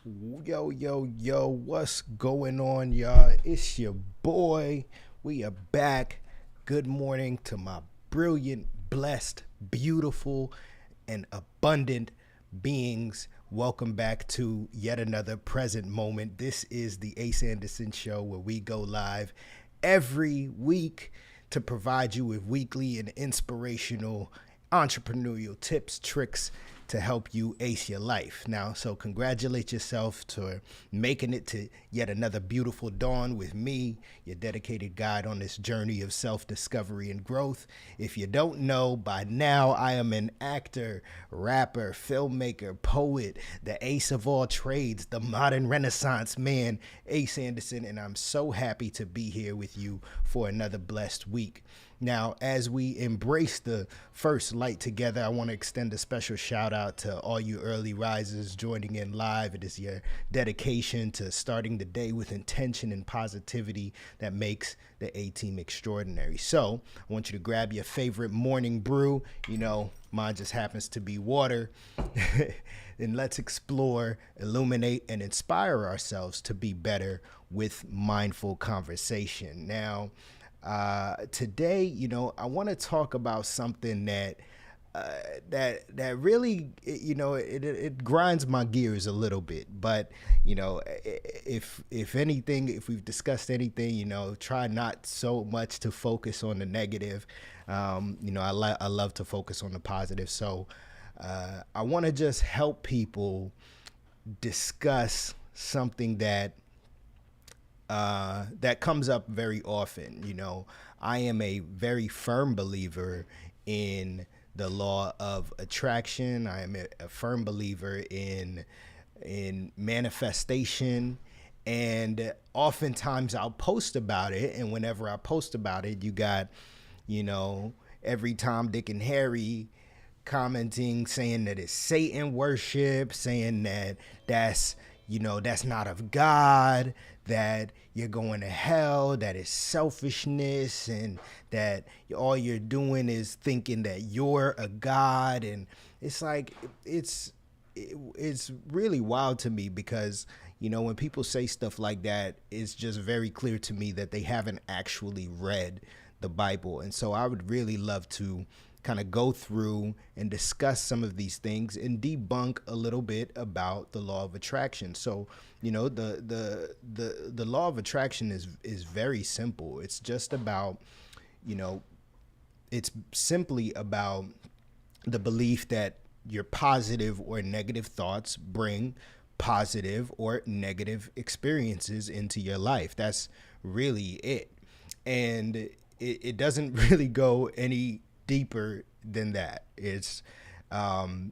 Yo, yo, yo, what's going on, y'all? It's your boy. We are back. Good morning to my brilliant, blessed, beautiful, and abundant beings. Welcome back to yet another present moment. This is the Ace Anderson Show where we go live every week to provide you with weekly and inspirational entrepreneurial tips, tricks, to help you ace your life. Now, so congratulate yourself to making it to yet another beautiful dawn with me, your dedicated guide on this journey of self-discovery and growth. If you don't know by now, I am an actor, rapper, filmmaker, poet, the ace of all trades, the modern renaissance man, Ace Anderson, and I'm so happy to be here with you for another blessed week. Now, as we embrace the first light together, I want to extend a special shout out to all you early risers joining in live. It is your dedication to starting the day with intention and positivity that makes the A-Team extraordinary. So I want you to grab your favorite morning brew. You know, mine just happens to be water. And let's explore, illuminate, and inspire ourselves to be better with mindful conversation. Now, today, I want to talk about something that that really, it grinds my gears a little bit. But if anything, if we've discussed anything, try not so much to focus on the negative. I love to focus on the positive. So I want to just help people discuss something that comes up very often. I am a very firm believer in the law of attraction. I am a firm believer in manifestation, and oftentimes I'll post about it. And whenever I post about it, you got, every Tom, Dick, and Harry commenting, saying that it's Satan worship, saying that that's not of God, that you're going to hell, that it's selfishness, and that all you're doing is thinking that you're a God. And it's like, it's really wild to me because, when people say stuff like that, it's just very clear to me that they haven't actually read the Bible. And so I would really love to kind of go through and discuss some of these things and debunk a little bit about the law of attraction. So, the law of attraction is very simple. It's just about, it's simply about the belief that your positive or negative thoughts bring positive or negative experiences into your life. That's really it. And it doesn't really go any deeper than that. It's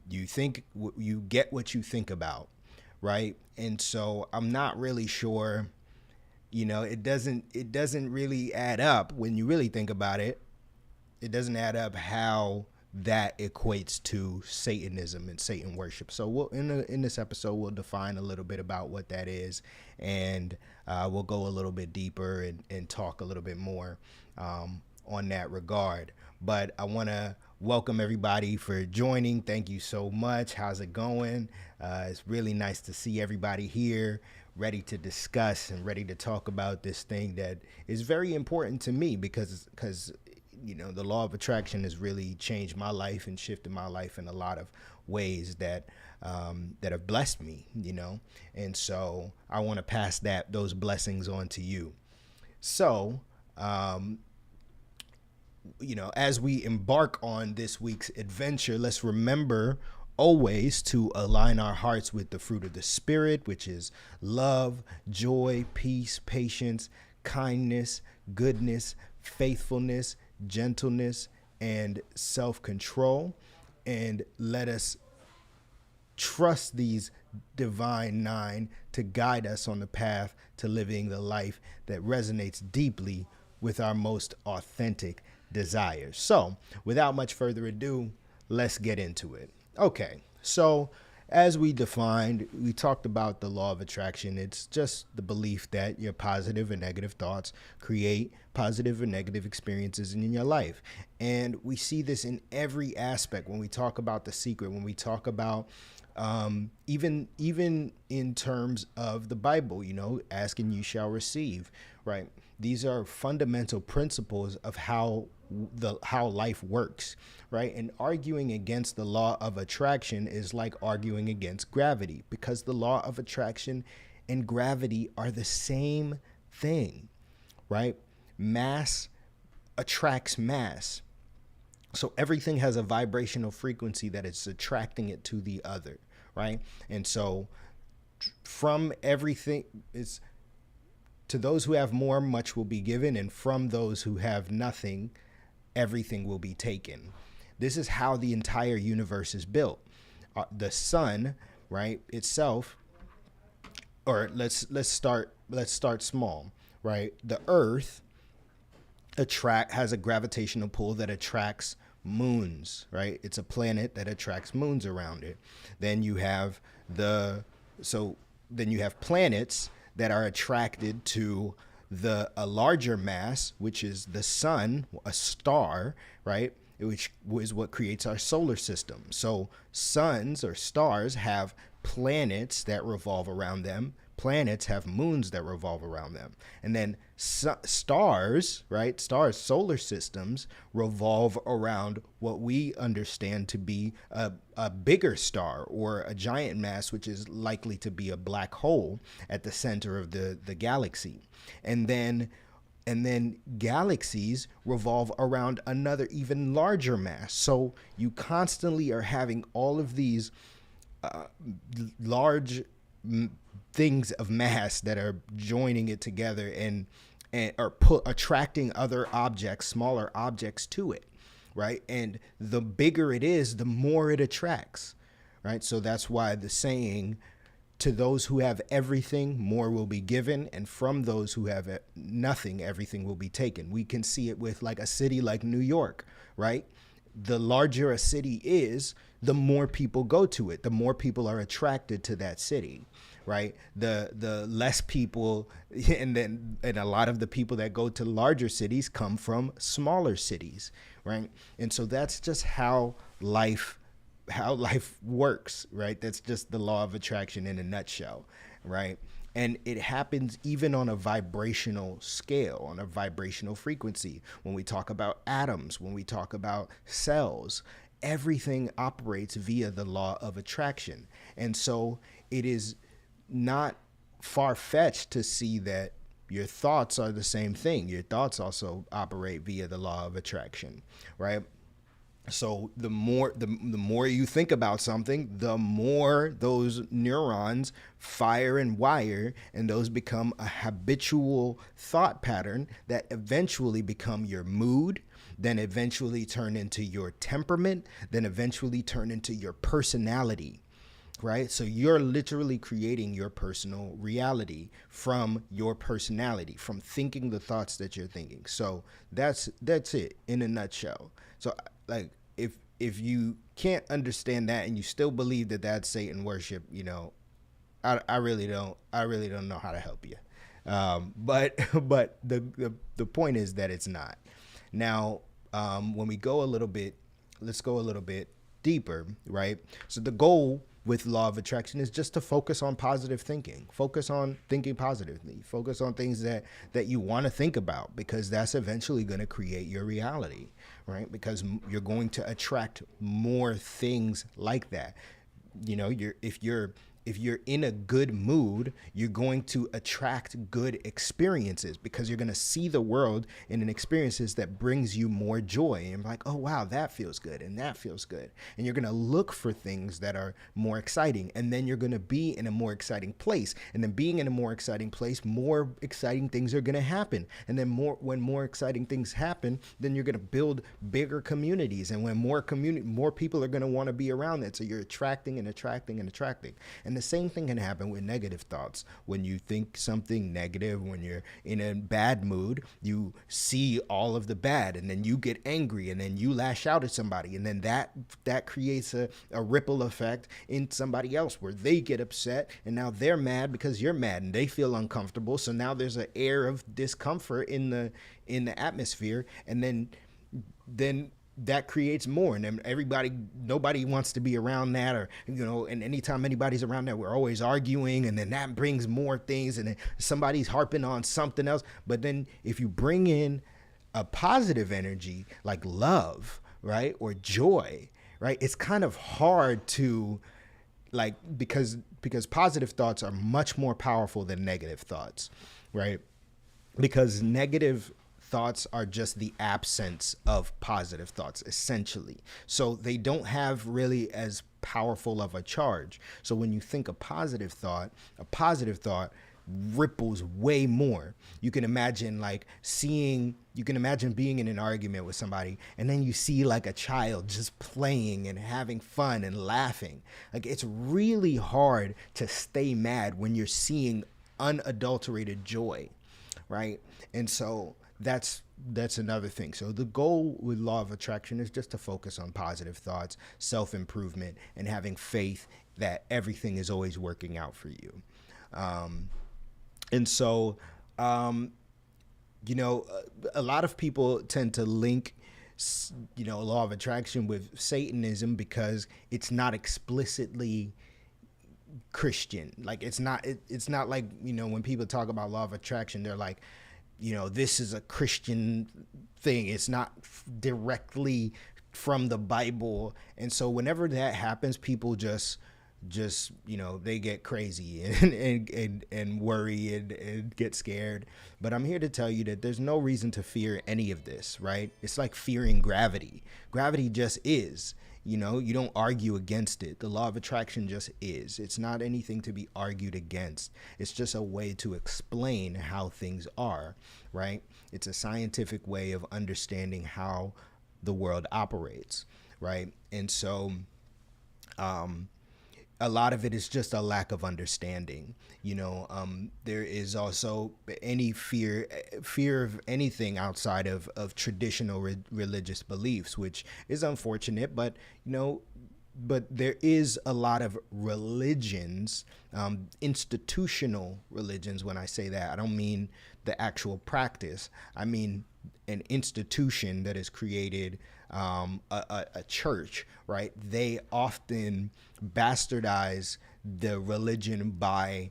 you get what you think about, right? And so I'm not really sure, it doesn't really add up when you really think about it. It doesn't add up how that equates to Satanism and Satan worship. So we'll in this episode we'll define a little bit about what that is, and we'll go a little bit deeper and talk a little bit more on that regard. But I want to welcome everybody for joining. Thank you so much. How's it going? It's really nice to see everybody here, ready to discuss and ready to talk about this thing that is very important to me because the law of attraction has really changed my life and shifted my life in a lot of ways that have blessed me, and so I want to pass those blessings on to you. So, as we embark on this week's adventure, let's remember always to align our hearts with the fruit of the Spirit, which is love, joy, peace, patience, kindness, goodness, faithfulness, gentleness, and self-control. And let us trust these divine nine to guide us on the path to living the life that resonates deeply with our most authentic desires. So, without much further ado, let's get into it. Okay, so as we defined, we talked about the law of attraction. It's just the belief that your positive and negative thoughts create positive or negative experiences in your life. And we see this in every aspect when we talk about The Secret, when we talk about Even in terms of the Bible, ask and you shall receive, right? These are fundamental principles of how life works, right? And arguing against the law of attraction is like arguing against gravity, because the law of attraction and gravity are the same thing, right? Mass attracts mass. So everything has a vibrational frequency that is attracting it to the other, right? And so from everything is, to those who have more, much will be given, and from those who have nothing, everything will be taken. This is how the entire universe is built. The sun, right, itself, or let's start small, right? The earth has a gravitational pull that attracts moons, right? It's a planet that attracts moons around it. Then you have planets that are attracted to a larger mass, which is the sun, a star, right? Which is what creates our solar system. So suns or stars have planets that revolve around them. Planets have moons that revolve around them. And then stars, right? Stars, solar systems revolve around what we understand to be a bigger star or a giant mass, which is likely to be a black hole at the center of the galaxy. And then galaxies revolve around another even larger mass. So you constantly are having all of these large things of mass that are joining it together and are attracting other objects, smaller objects to it, right? And the bigger it is, the more it attracts, right? So that's why the saying, to those who have everything, more will be given, and from those who have nothing, everything will be taken. We can see it with like a city like New York, right? The larger a city is, the more people go to it, the more people are attracted to that city, right? The less people, and a lot of the people that go to larger cities come from smaller cities, right? And so that's just how life works, right? That's just the law of attraction in a nutshell, right? And it happens even on a vibrational scale, on a vibrational frequency. When we talk about atoms, when we talk about cells, everything operates via the law of attraction. And so it is not far-fetched to see that your thoughts are the same thing. Your thoughts also operate via the law of attraction, right? So the more you think about something, the more those neurons fire and wire, and those become a habitual thought pattern that eventually become your mood, then eventually turn into your temperament, then eventually turn into your personality, right? So you're literally creating your personal reality from your personality, from thinking the thoughts that you're thinking. So that's it in a nutshell. So like, if you can't understand that and you still believe that that's Satan worship, I really don't know how to help you. But the point is that it's not. Now, when we go let's go a little bit deeper, right? So the goal with law of attraction is just to focus on positive thinking. Focus on thinking positively. Focus on things that you want to think about, because that's eventually going to create your reality, right? Because you're going to attract more things like that. If you're in a good mood, you're going to attract good experiences, because you're going to see the world in an experiences that brings you more joy. And like, oh, wow, that feels good. And that feels good. And you're going to look for things that are more exciting. And then you're going to be in a more exciting place. And then being in a more exciting place, more exciting things are going to happen. And then when more exciting things happen, then you're going to build bigger communities. And when more people are going to want to be around that. So you're attracting and attracting and attracting. And the same thing can happen with negative thoughts. When you think something negative, when you're in a bad mood, you see all of the bad, and then you get angry, and then you lash out at somebody, and then that creates a ripple effect in somebody else where they get upset, and now they're mad because you're mad, and they feel uncomfortable. So now there's an air of discomfort in the atmosphere, and then that creates more, and then nobody wants to be around that, or and anytime anybody's around that, we're always arguing, and then that brings more things, and then somebody's harping on something else. But then if you bring in a positive energy like love, right, or joy, right, it's kind of hard to like, because positive thoughts are much more powerful than negative thoughts, right? Because negative thoughts are just the absence of positive thoughts, essentially. So they don't have really as powerful of a charge. So when you think a positive thought ripples way more. You can imagine being in an argument with somebody, and then you see like a child just playing and having fun and laughing. Like, it's really hard to stay mad when you're seeing unadulterated joy, right? And so that's another thing. So the goal with law of attraction is just to focus on positive thoughts, self-improvement, and having faith that everything is always working out for you. And so, a lot of people tend to link, law of attraction with Satanism because it's not explicitly Christian. Like, it's not like, when people talk about law of attraction, they're like, this is a Christian thing. It's not directly from the Bible. And so whenever that happens, people just they get crazy and worry and get scared. But I'm here to tell you that there's no reason to fear any of this, right? It's like fearing gravity. Gravity just is. You don't argue against it. The law of attraction just is. It's not anything to be argued against. It's just a way to explain how things are, right? It's a scientific way of understanding how the world operates, right? And so, a lot of it is just a lack of understanding. There is also any fear of anything outside of traditional religious beliefs, which is unfortunate, but there is a lot of religions, institutional religions. When I say that, I don't mean the actual practice. I mean an institution that is created, a church, right? They often bastardize the religion by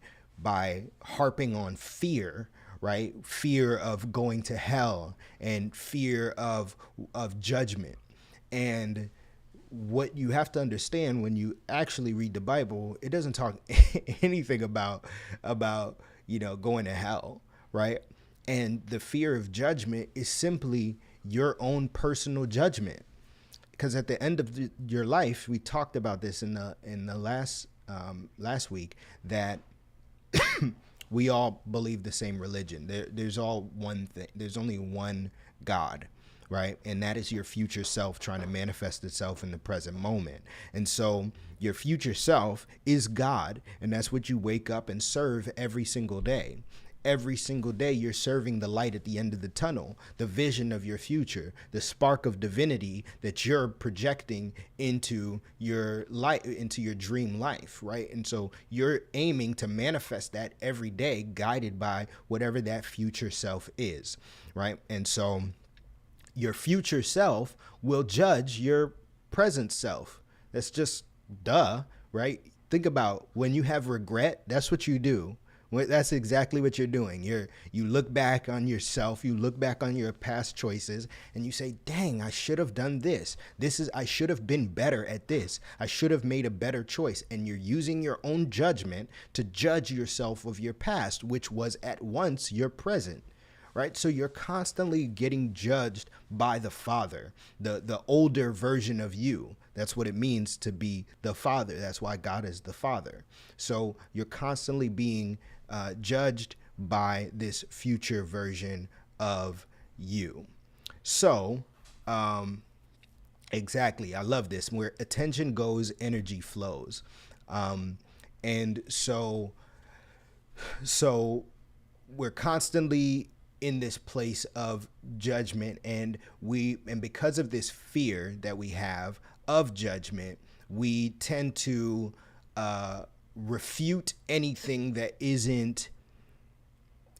harping on fear, right? Fear of going to hell and fear of judgment. And what you have to understand when you actually read the Bible, it doesn't talk anything about going to hell, right? And the fear of judgment is simply your own personal judgment. Because at the end of your life, we talked about this in the last week, that we all believe the same religion. There's all one thing. There's only one God, right? And that is your future self trying to manifest itself in the present moment. And so your future self is God, and that's what you wake up and serve every single day. Every single day, you're serving the light at the end of the tunnel, the vision of your future, the spark of divinity that you're projecting into your light, into your dream life, right? And so you're aiming to manifest that every day, guided by whatever that future self is, right? And so your future self will judge your present self. That's just duh, right? Think about when you have regret, that's what you do. That's exactly what you're doing. You look back on yourself, you look back on your past choices, and you say, dang, I should have done this. I should have been better at this. I should have made a better choice. And you're using your own judgment to judge yourself of your past, which was at once your present. Right? So you're constantly getting judged by the Father, the older version of you. That's what it means to be the Father. That's why God is the Father. So you're constantly being judged by this future version of you. So, exactly. I love this. Where attention goes, energy flows. And so we're constantly in this place of judgment, and because of this fear that we have of judgment, we tend to refute anything that isn't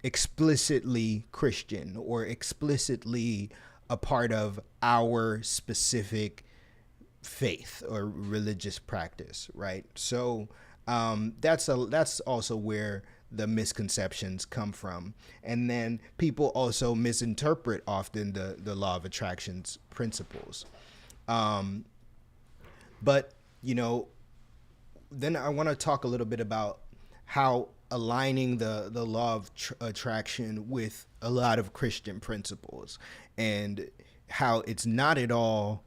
explicitly Christian or explicitly a part of our specific faith or religious practice, right? So that's also where the misconceptions come from. And then people also misinterpret often the law of attraction's principles. But, you know, then I want to talk a little bit about how aligning the law of attraction with a lot of Christian principles, and how it's not at all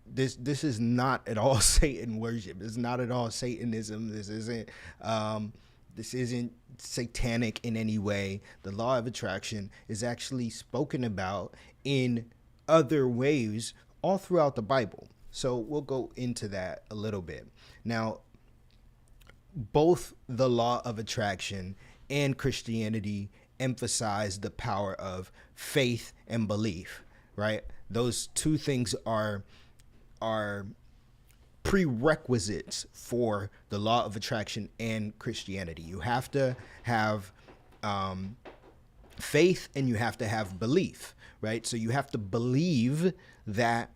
this is not at all Satan worship. It's not at all Satanism. This isn't satanic in any way. The law of attraction is actually spoken about in other ways all throughout the Bible. So we'll go into that a little bit. Now, both the law of attraction and Christianity emphasize the power of faith and belief, right? Those two things are prerequisites for the law of attraction and Christianity. You have to have faith and you have to have belief, right? So you have to believe that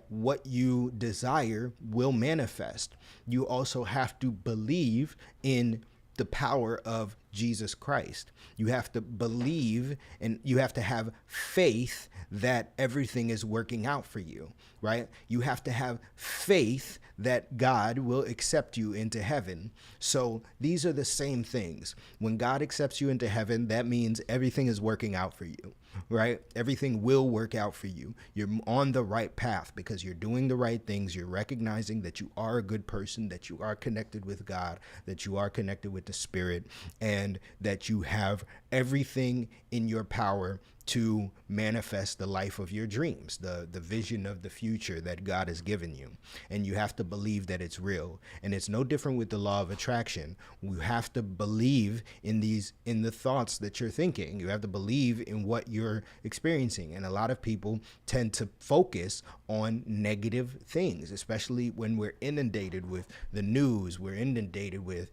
what you desire will manifest. You also have to believe in the power of Jesus Christ. You have to believe and you have to have faith that everything is working out for you, right? You have to have faith that God will accept you into heaven. So these are the same things. When God accepts you into heaven, that means everything is working out for you, right? Everything will work out for you. You're on the right path because you're doing the right things. You're recognizing that you are a good person, that you are connected with God, that you are connected with the Spirit, and that you have everything in your power to manifest the life of your dreams, the vision of the future that God has given you. And you have to believe that it's real. And it's no different with the law of attraction. You have to believe in the thoughts that you're thinking. You have to believe in what you're experiencing. And a lot of people tend to focus on negative things, especially when we're inundated with the news. We're inundated with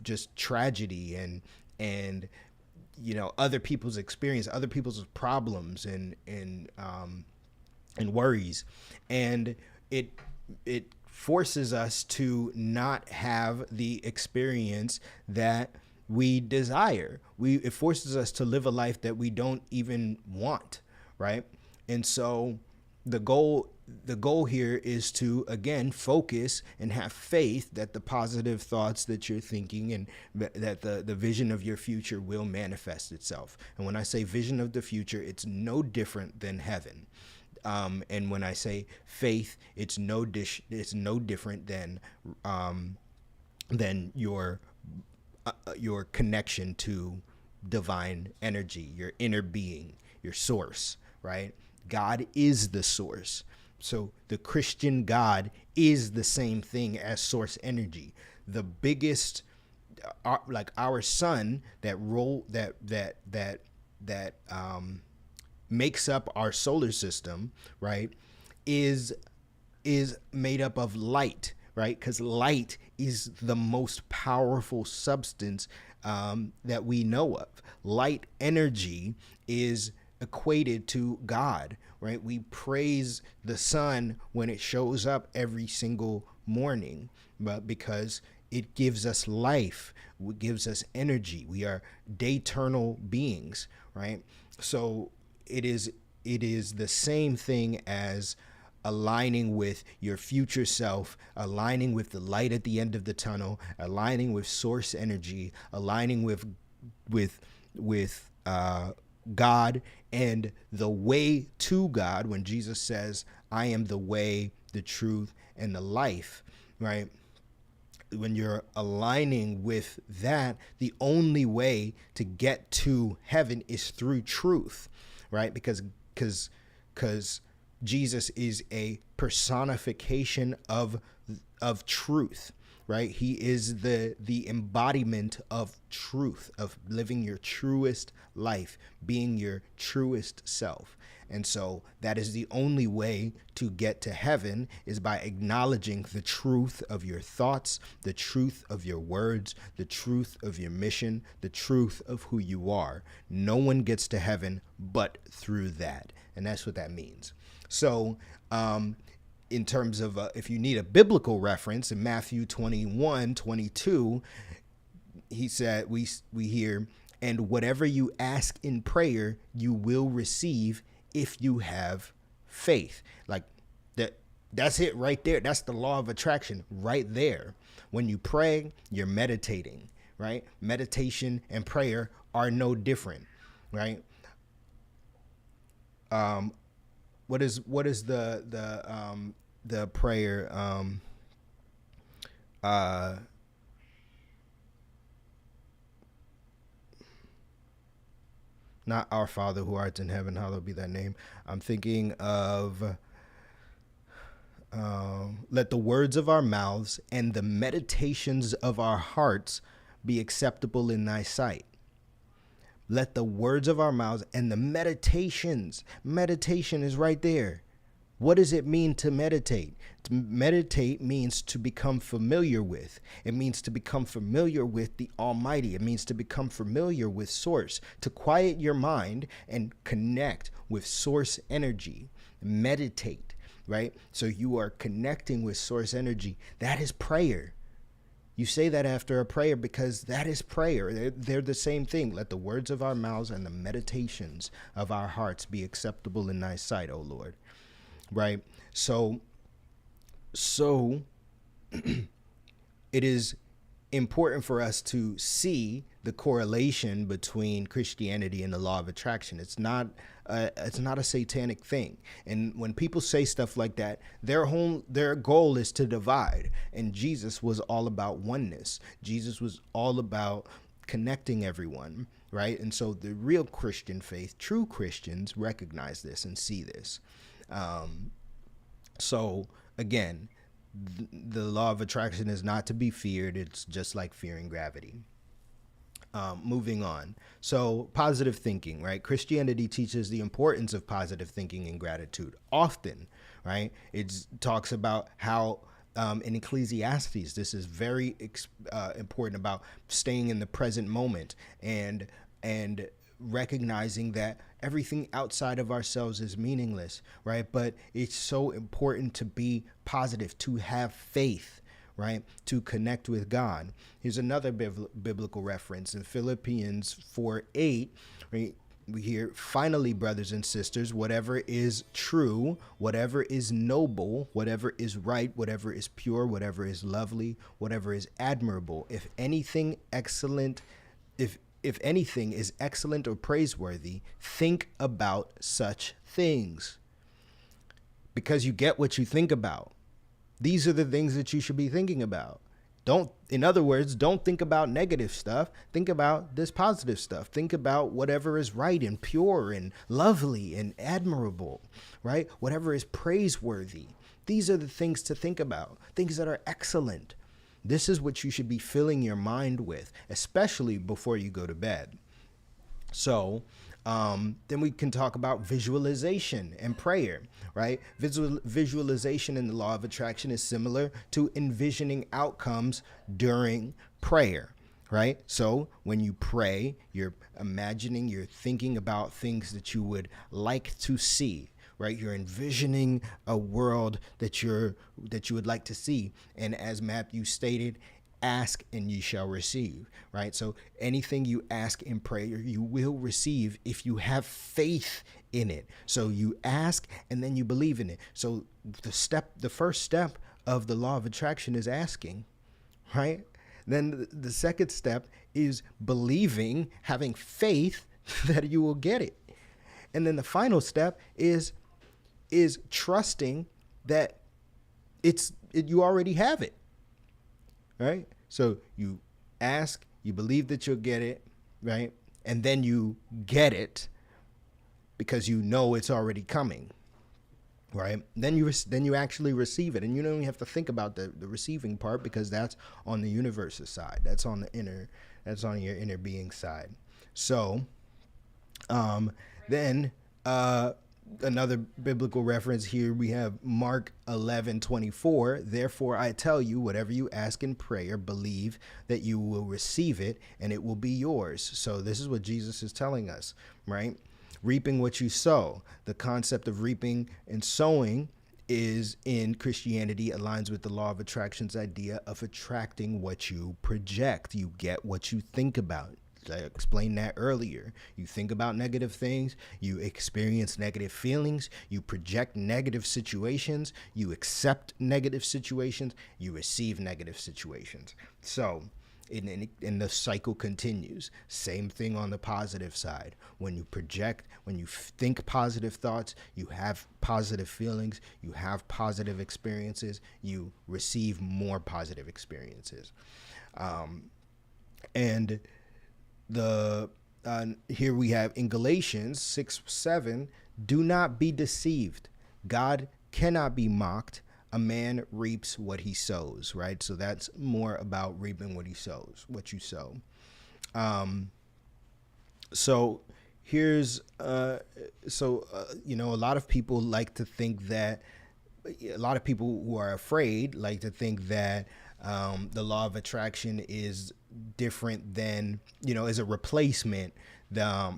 just tragedy and you know, other people's experience, other people's problems and worries. And it forces us to not have the experience that we desire. It forces us to live a life that we don't even want, right? And so the goal here is to, again, focus and have faith that the positive thoughts that you're thinking and that the vision of your future will manifest itself. And when I say vision of the future, it's no different than heaven. And when I say faith, it's no different than your connection to divine energy, your inner being, your source, right? God is the source. So the Christian God is the same thing as source energy. The biggest, like our sun that makes up our solar system, right, is made up of light, right? Because light is the most powerful substance that we know of. Light energy is equated to God, right? We praise the sun when it shows up every single morning, but because it gives us life, it gives us energy. We are dayternal beings, right? So it is the same thing as aligning with your future self, aligning with the light at the end of the tunnel, aligning with source energy, aligning with God and the way to God. When Jesus says, I am the way, the truth, and the life, right? When you're aligning with that, the only way to get to heaven is through truth, right? Because Jesus is a personification of truth, right? He is the embodiment of truth, of living your truest life, being your truest self. And so that is the only way to get to heaven, is by acknowledging the truth of your thoughts, the truth of your words, the truth of your mission, the truth of who you are. No one gets to heaven but through that. And that's what that means. So, in terms of if you need a biblical reference, in Matthew 21:22, he said, we hear, and whatever you ask in prayer, you will receive if you have faith. Like that's it right there. That's the law of attraction right there. When you pray, you're meditating, right? Meditation and prayer are no different, right? What is the prayer? Not our Father who art in heaven, hallowed be thy name. I'm thinking of let the words of our mouths and the meditations of our hearts be acceptable in thy sight. Let the words of our mouths and the meditations. Meditation is right there. What does it mean to meditate? To meditate means to become familiar with. It means to become familiar with the Almighty. It means to become familiar with Source, to quiet your mind and connect with Source energy. Meditate, right? So you are connecting with Source energy. That is prayer. You say that after a prayer because that is prayer. They're the same thing. Let the words of our mouths and the meditations of our hearts be acceptable in thy sight, O Lord. Right? So it is important for us to see the correlation between Christianity and the law of attraction. It's not a satanic thing. And when people say stuff like that, their goal is to divide. And Jesus was all about oneness. Jesus was all about connecting everyone, right? And so the real Christian faith, true Christians, recognize this and see this. So again, the law of attraction is not to be feared. It's just like fearing gravity. Moving on. So positive thinking, right? Christianity teaches the importance of positive thinking and gratitude often, right? It talks about how in Ecclesiastes, this is very important about staying in the present moment and recognizing that everything outside of ourselves is meaningless, right? But it's so important to be positive, to have faith, right? To connect with God. Here's another biblical reference in Philippians 4:8, right? We hear, finally, brothers and sisters, whatever is true, whatever is noble, whatever is right, whatever is pure, whatever is lovely, whatever is admirable, if anything is excellent or praiseworthy, think about such things. Because you get what you think about. These are the things that you should be thinking about. In other words, don't think about negative stuff. Think about this positive stuff. Think about whatever is right and pure and lovely and admirable, right? Whatever is praiseworthy. These are the things to think about, things that are excellent. This is what you should be filling your mind with, especially before you go to bed. So then we can talk about visualization and prayer, right? Visualization in the law of attraction is similar to envisioning outcomes during prayer, right? So when you pray, you're imagining, you're thinking about things that you would like to see, right? You're envisioning a world that you would like to see. And as Matthew stated, ask and ye shall receive, right? So anything you ask in prayer, you will receive if you have faith in it. So you ask and then you believe in it. So the first step of the law of attraction is asking, right? Then the second step is believing, having faith that you will get it. And then the final step is trusting that you already have it. Right? So you ask, you believe that you'll get it, right? And then you get it because you know it's already coming, right? Then you actually receive it, and you don't even have to think about the receiving part because that's on the universe's side. That's on your inner being side. So, then another biblical reference here, we have Mark 11:24. Therefore, I tell you, whatever you ask in prayer, believe that you will receive it and it will be yours. So this is what Jesus is telling us, right? reaping what you sow. The concept of reaping and sowing is in Christianity aligns with the law of attraction's idea of attracting what you project. You get what you think about. I explained that earlier. You think about negative things, you experience negative feelings, you project negative situations, you accept negative situations, you receive negative situations. So, and the cycle continues. Same thing on the positive side. When you project, when you think positive thoughts, you have positive feelings, you have positive experiences, you receive more positive experiences. And the here we have in Galatians 6:7, do not be deceived. God cannot be mocked. A man reaps what he sows, right? So that's more about reaping what he sows, what you sow. So here's, you know, a lot of people like to think that, a lot of people who are afraid like to think that the law of attraction is different than, you know, is a replacement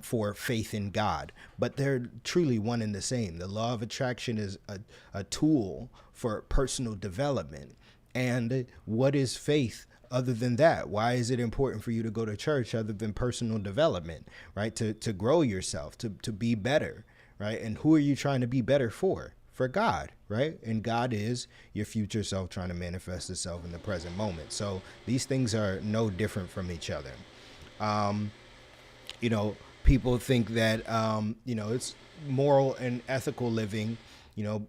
for faith in God. But they're truly one and the same. The law of attraction is a tool for personal development. And what is faith other than that? Why is it important for you to go to church other than personal development, right? To grow yourself, to be better, right? And who are you trying to be better for? For God, right? And God is your future self trying to manifest itself in the present moment. So these things are no different from each other. You know, people think that, you know, it's moral and ethical living, you know,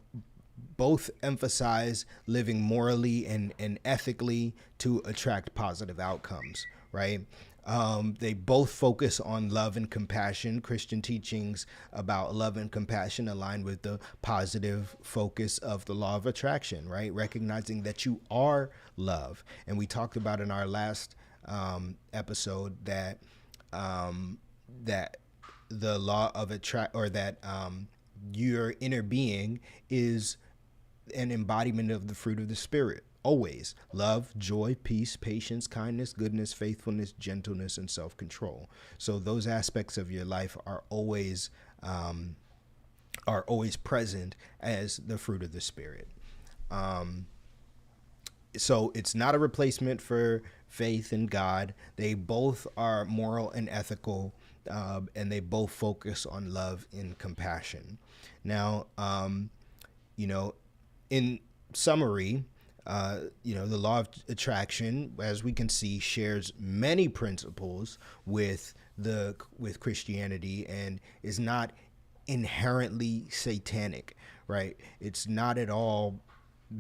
both emphasize living morally and ethically to attract positive outcomes, right? They both focus on love and compassion. Christian teachings about love and compassion align with the positive focus of the law of attraction, right? Recognizing that you are love. And we talked about in our last episode that that the law of your inner being is an embodiment of the fruit of the Spirit. Always love, joy, peace, patience, kindness, goodness, faithfulness, gentleness, and self-control. So those aspects of your life are always present as the fruit of the Spirit. So it's not a replacement for faith in God. They both are moral and ethical, and they both focus on love and compassion. Now, you know, in summary, you know, the law of attraction, as we can see, shares many principles with Christianity and is not inherently satanic, right? It's not at all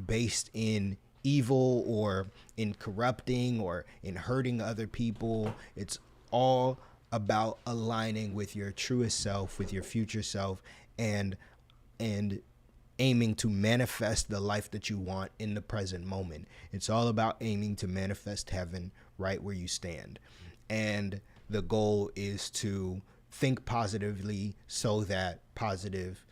based in evil or in corrupting or in hurting other people. It's all about aligning with your truest self, with your future self, and aiming to manifest the life that you want in the present moment. It's all about aiming to manifest heaven right where you stand. And the goal is to think positively so that positive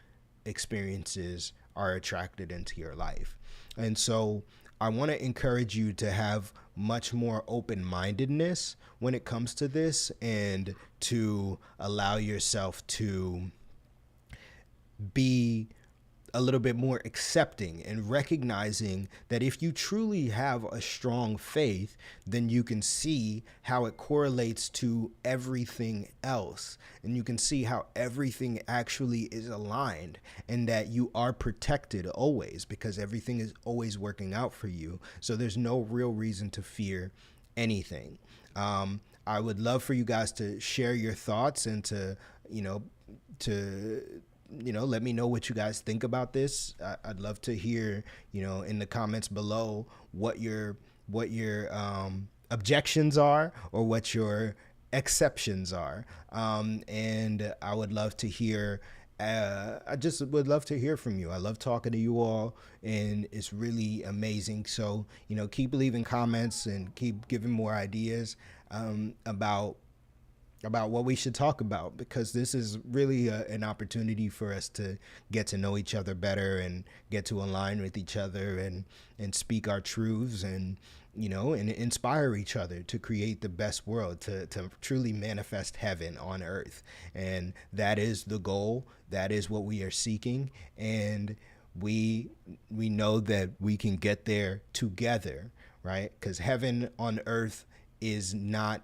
experiences are attracted into your life. And so I want to encourage you to have much more open-mindedness when it comes to this, and to allow yourself to be a little bit more accepting and recognizing that if you truly have a strong faith, then you can see how it correlates to everything else. And you can see how everything actually is aligned, and that you are protected always because everything is always working out for you. So there's no real reason to fear anything. I would love for you guys to share your thoughts and to let me know what you guys think about this. I'd love to hear, in the comments below what your objections are or what your exceptions are. And I would love to hear, I just would love to hear from you. I love talking to you all, and it's really amazing. So, keep leaving comments and keep giving more ideas about about what we should talk about, because this is really an opportunity for us to get to know each other better and get to align with each other and speak our truths and, you know, and inspire each other to create the best world, to truly manifest heaven on earth. And that is the goal. That is what we are seeking. And we know that we can get there together, right? Because heaven on earth is not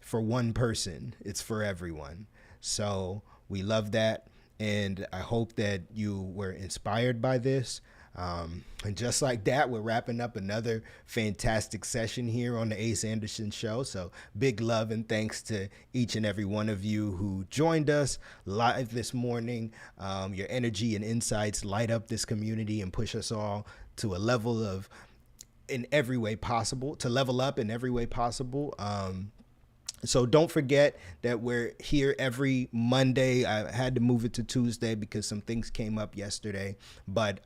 for one person, it's for everyone. So we love that. And I hope that you were inspired by this. And just like that, we're wrapping up another fantastic session here on the Ace Anderson Show. So big love and thanks to each and every one of you who joined us live this morning. Your energy and insights light up this community and push us all to a level of, in every way possible, to level up in every way possible. So don't forget that we're here every Monday. I had to move it to Tuesday because some things came up yesterday. But,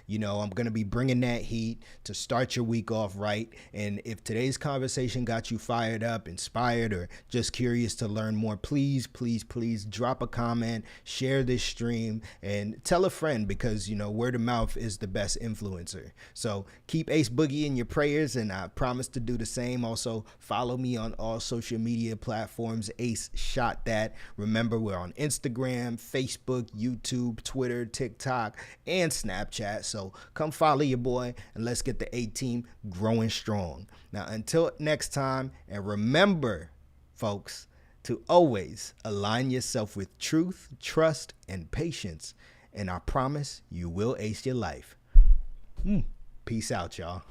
you know, I'm going to be bringing that heat to start your week off right. And if today's conversation got you fired up, inspired, or just curious to learn more, please, please, please drop a comment, share this stream, and tell a friend, because, you know, word of mouth is the best influencer. So keep Ace Boogie in your prayers, and I promise to do the same. Also, follow me on all social media platforms, Ace Shot That. Remember, we're on Instagram, Facebook, YouTube, Twitter, TikTok, and Snapchat. So come follow your boy and let's get the A-Team growing strong. Now, until next time, and remember, folks, to always align yourself with truth, trust, and patience. And I promise you will ace your life. Peace out, y'all.